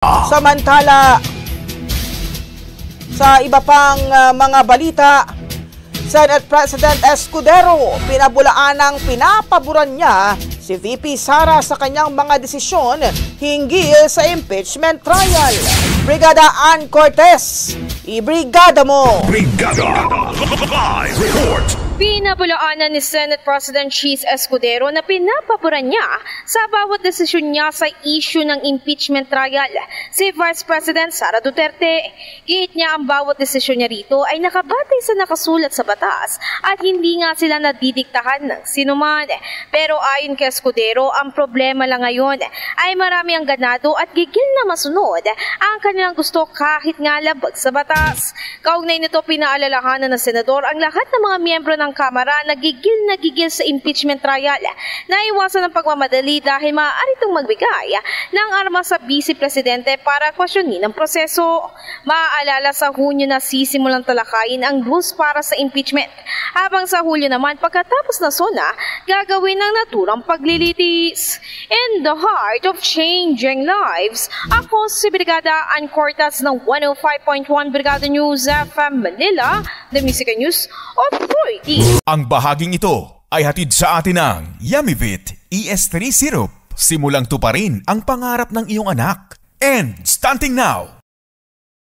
Samantala, sa iba pang mga balita, Senate President Escudero pinabulaan ng pinapaboran niya si VP Sara sa kanyang mga desisyon hinggil sa impeachment trial. Brigada Ann Cortez, ibrigada mo! Brigada Live Report! Pinabulaanan ni Senate President Cheese Escudero na pinapaboran niya sa bawat desisyon niya sa issue ng impeachment trial si Vice President Sara Duterte. Gihit niya ang bawat desisyon niya rito ay nakabatay sa nakasulat sa batas at hindi nga sila nadidiktahan ng sinuman. Pero ayon kay Escudero, ang problema lang ngayon ay marami ang ganado at gigil na masunod ang kanilang gusto kahit nga labag sa batas. Kaugnay nito, pinaalalahanan ng senador ang lahat ng mga miyembro ng Kamara na gigil sa impeachment trial na iwasan ng pagmamadali dahil maaari itong magbigay ng armas sa Vice Presidente para kwestiyonin ang proseso. Maaalala, sa Hunyo na sisimulang talakayin ang rules para sa impeachment, habang sa Hulyo naman pagkatapos na sona gagawin ng naturang paglilitis. In the heart of changing lives, ako si Brigada Ann Cortez ng 105.1 Brigada News FM Manila, the Music News Authority. Ang bahaging ito ay hatid sa atin ng Yumivit ES3 Syrup. Simulang tuparin ang pangarap ng iyong anak. And stunting now!